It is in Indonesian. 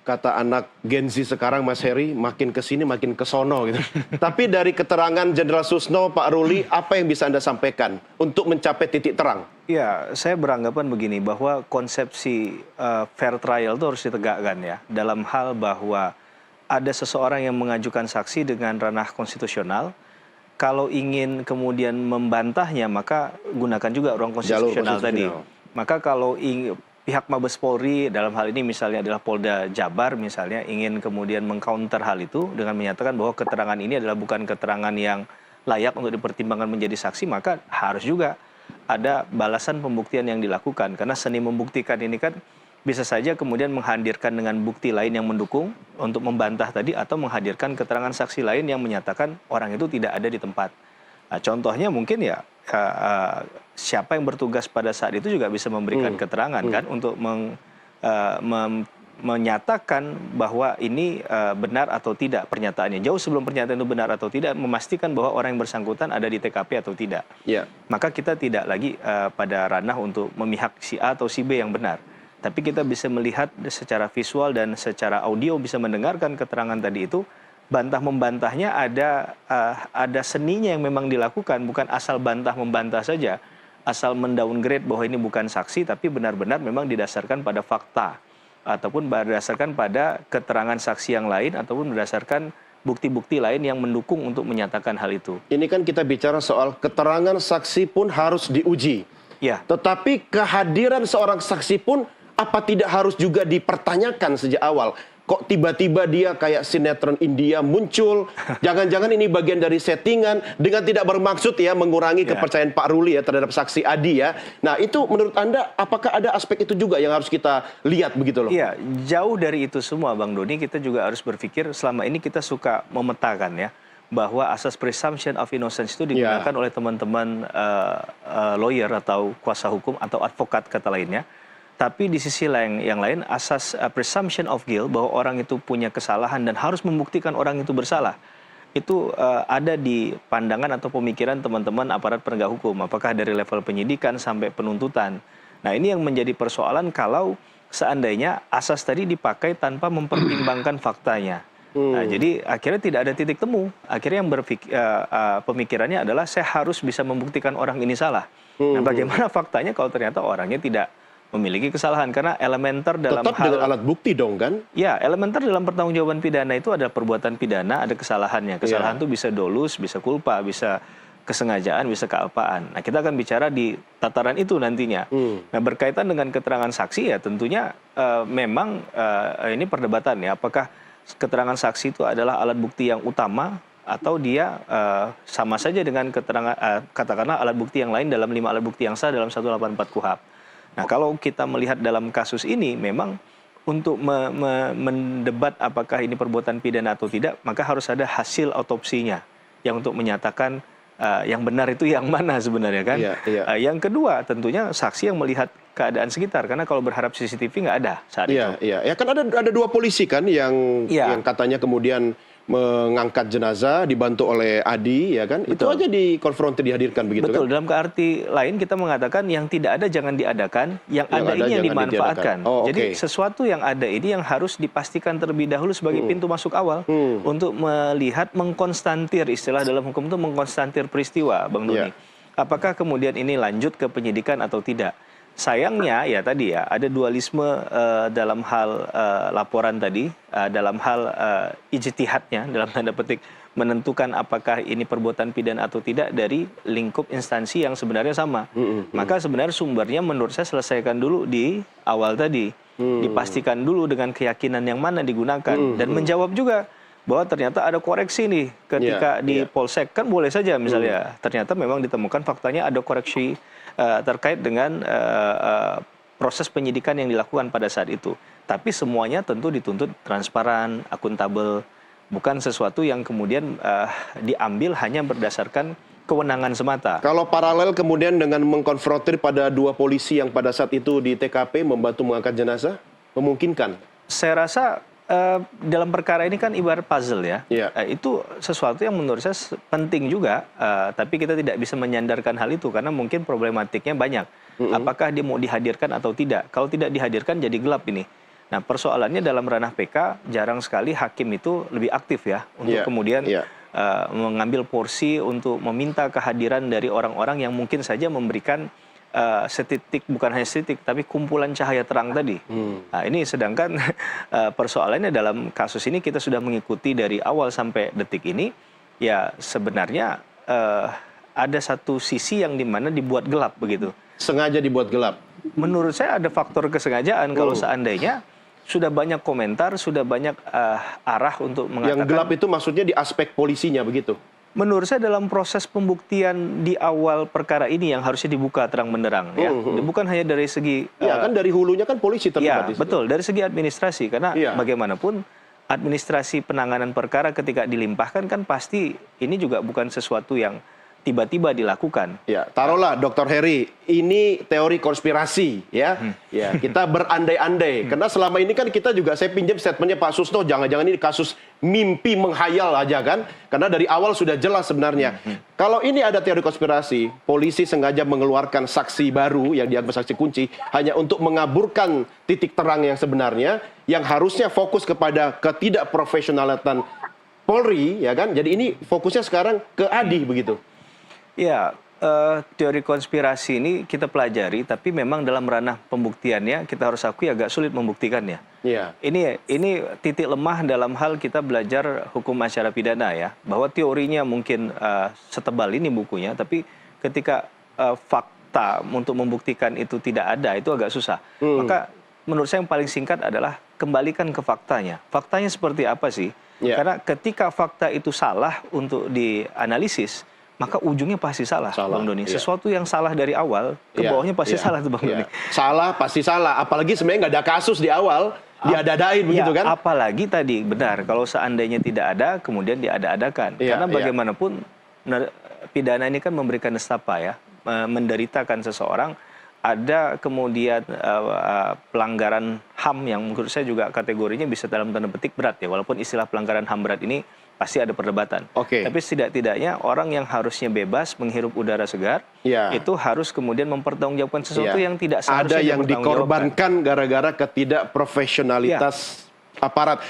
kata anak Gen Z sekarang Mas Heri, makin ke sini makin ke sono gitu. Tapi dari keterangan Jenderal Susno, Pak Ruli, apa yang bisa Anda sampaikan untuk mencapai titik terang? Ya, saya beranggapan begini, bahwa konsepsi fair trial itu harus ditegakkan ya. Dalam hal bahwa ada seseorang yang mengajukan saksi dengan ranah konstitusional, kalau ingin kemudian membantahnya, maka gunakan juga ruang konstitusional tadi. Maka kalau pihak Mabes Polri dalam hal ini misalnya adalah Polda Jabar misalnya ingin kemudian mengcounter hal itu dengan menyatakan bahwa keterangan ini adalah bukan keterangan yang layak untuk dipertimbangkan menjadi saksi, maka harus juga ada balasan pembuktian yang dilakukan. Karena seni membuktikan ini kan bisa saja kemudian menghadirkan dengan bukti lain yang mendukung untuk membantah tadi, atau menghadirkan keterangan saksi lain yang menyatakan orang itu tidak ada di tempat. Nah, contohnya mungkin ya siapa yang bertugas pada saat itu juga bisa memberikan keterangan kan untuk menyatakan bahwa ini benar atau tidak pernyataannya. Jauh sebelum pernyataan itu benar atau tidak, memastikan bahwa orang yang bersangkutan ada di TKP atau tidak. Maka kita tidak lagi pada ranah untuk memihak si A atau si B yang benar. Tapi kita bisa melihat secara visual dan secara audio bisa mendengarkan keterangan tadi itu. Bantah-membantahnya ada seninya yang memang dilakukan, bukan asal bantah-membantah saja, asal mendowngrade bahwa ini bukan saksi, tapi benar-benar memang didasarkan pada fakta, ataupun berdasarkan pada keterangan saksi yang lain, ataupun berdasarkan bukti-bukti lain yang mendukung untuk menyatakan hal itu. Ini kan kita bicara soal keterangan saksi pun harus diuji. Ya. Tetapi kehadiran seorang saksi pun apa tidak harus juga dipertanyakan sejak awal? Kok tiba-tiba dia kayak sinetron India muncul? Jangan-jangan ini bagian dari settingan dengan tidak bermaksud ya mengurangi kepercayaan Pak Ruli ya terhadap saksi Adi ya. Nah itu menurut Anda apakah ada aspek itu juga yang harus kita lihat begitu loh? Iya, jauh dari itu semua Bang Doni, kita juga harus berpikir selama ini kita suka memetakan ya, bahwa asas presumption of innocence itu digunakan oleh teman-teman lawyer atau kuasa hukum atau advokat kata lainnya. Tapi di sisi yang lain, asas presumption of guilt, bahwa orang itu punya kesalahan dan harus membuktikan orang itu bersalah, itu ada di pandangan atau pemikiran teman-teman aparat penegak hukum, apakah dari level penyidikan sampai penuntutan. Nah ini yang menjadi persoalan kalau seandainya asas tadi dipakai tanpa mempertimbangkan faktanya. Nah, jadi akhirnya tidak ada titik temu. Akhirnya yang pemikirannya adalah saya harus bisa membuktikan orang ini salah. Nah bagaimana faktanya kalau ternyata orangnya tidak memiliki kesalahan, karena elementer dalam tetap dengan alat bukti dong kan? Ya, elementer dalam pertanggungjawaban pidana itu ada perbuatan pidana, ada kesalahannya. Kesalahan itu bisa dolus, bisa culpa, bisa kesengajaan, bisa kealpaan. Nah, kita akan bicara di tataran itu nantinya. Nah, berkaitan dengan keterangan saksi ya tentunya memang ini perdebatan ya, apakah keterangan saksi itu adalah alat bukti yang utama atau dia sama saja dengan keterangan katakanlah alat bukti yang lain dalam 5 alat bukti yang sah dalam 184 KUHP. Nah, kalau kita melihat dalam kasus ini, memang untuk mendebat apakah ini perbuatan pidana atau tidak, maka harus ada hasil otopsinya yang untuk menyatakan yang benar itu yang mana sebenarnya kan. Yang kedua, tentunya saksi yang melihat keadaan sekitar, karena kalau berharap CCTV nggak ada saat itu. Ya kan ada 2 polisi kan yang katanya kemudian mengangkat jenazah dibantu oleh Adi ya kan. Betul. Itu aja dikonfrontir dihadirkan begitu. Betul, kan? dalam arti lain kita mengatakan yang tidak ada jangan diadakan, yang ada ini yang dimanfaatkan. Jadi sesuatu yang ada ini yang harus dipastikan terlebih dahulu sebagai pintu masuk awal untuk melihat, mengkonstantir, istilah dalam hukum itu mengkonstantir peristiwa Bang Doni. Apakah kemudian ini lanjut ke penyidikan atau tidak? Sayangnya ya tadi ya ada dualisme dalam hal laporan tadi, dalam hal ijtihadnya dalam tanda petik menentukan apakah ini perbuatan pidana atau tidak dari lingkup instansi yang sebenarnya sama. Maka sebenarnya sumbernya menurut saya selesaikan dulu di awal tadi, dipastikan dulu dengan keyakinan yang mana digunakan dan menjawab juga bahwa ternyata ada koreksi nih ketika di Polsek, kan boleh saja misalnya ternyata memang ditemukan faktanya ada koreksi terkait dengan proses penyidikan yang dilakukan pada saat itu. Tapi semuanya tentu dituntut transparan, akuntabel, bukan sesuatu yang kemudian diambil hanya berdasarkan kewenangan semata. Kalau paralel kemudian dengan mengkonfrontir pada 2 polisi yang pada saat itu di TKP membantu mengangkat jenazah, memungkinkan? Saya rasa dalam perkara ini kan ibarat puzzle ya. Itu sesuatu yang menurut saya penting juga, tapi kita tidak bisa menyandarkan hal itu karena mungkin problematiknya banyak. Apakah dia mau dihadirkan atau tidak? Kalau tidak dihadirkan jadi gelap ini. Nah, persoalannya dalam ranah PK jarang sekali hakim itu lebih aktif ya untuk kemudian mengambil porsi untuk meminta kehadiran dari orang-orang yang mungkin saja memberikan setitik, bukan hanya setitik, tapi kumpulan cahaya terang tadi. Nah, ini sedangkan persoalannya dalam kasus ini kita sudah mengikuti dari awal sampai detik ini, ya sebenarnya ada satu sisi yang dimana dibuat gelap begitu. Sengaja dibuat gelap? Menurut saya ada faktor kesengajaan kalau seandainya sudah banyak komentar, sudah banyak arah untuk mengatakan... Yang gelap itu maksudnya di aspek polisinya begitu? Menurut saya dalam proses pembuktian di awal perkara ini yang harusnya dibuka terang benderang. Ya. Bukan hanya dari segi... Ya kan dari hulunya kan polisi terlibat di situ. Betul, dari segi administrasi. Karena bagaimanapun administrasi penanganan perkara ketika dilimpahkan kan pasti ini juga bukan sesuatu yang tiba-tiba dilakukan. Ya, taruhlah Dr. Heri, ini teori konspirasi ya. Ya, kita berandai-andai karena selama ini kan kita juga, saya pinjam statementnya Pak Susno, jangan-jangan ini kasus mimpi menghayal aja kan? Karena dari awal sudah jelas sebenarnya. Kalau ini ada teori konspirasi, polisi sengaja mengeluarkan saksi baru yang dianggap saksi kunci hanya untuk mengaburkan titik terang yang sebenarnya, yang harusnya fokus kepada ketidakprofesionalan Polri, ya kan? Jadi ini fokusnya sekarang ke Adi begitu. Ya, teori konspirasi ini kita pelajari, tapi memang dalam ranah pembuktiannya kita harus akui agak sulit membuktikannya. Iya. Ini titik lemah dalam hal kita belajar hukum acara pidana ya, bahwa teorinya mungkin setebal ini bukunya, tapi ketika fakta untuk membuktikan itu tidak ada, itu agak susah. Maka menurut saya yang paling singkat adalah kembalikan ke faktanya. Faktanya seperti apa sih? Karena ketika fakta itu salah untuk dianalisis, maka ujungnya pasti salah, Bang Doni. Sesuatu yang salah dari awal, ke bawahnya pasti salah tuh Bang Doni. Salah, pasti salah. Apalagi sebenarnya nggak ada kasus di awal, diada-adain begitu kan? Apalagi tadi, benar, kalau seandainya tidak ada, kemudian diada-adakan. Karena bagaimanapun, pidana ini kan memberikan nestapa ya, menderitakan seseorang, ada kemudian pelanggaran HAM yang menurut saya juga kategorinya bisa dalam tanda petik berat ya, walaupun istilah pelanggaran HAM berat ini pasti ada perdebatan. Tapi setidak-tidaknya orang yang harusnya bebas menghirup udara segar, itu harus kemudian mempertanggungjawabkan sesuatu yang tidak seharusnya ada yang dikorbankan gara-gara ketidakprofesionalitas aparat.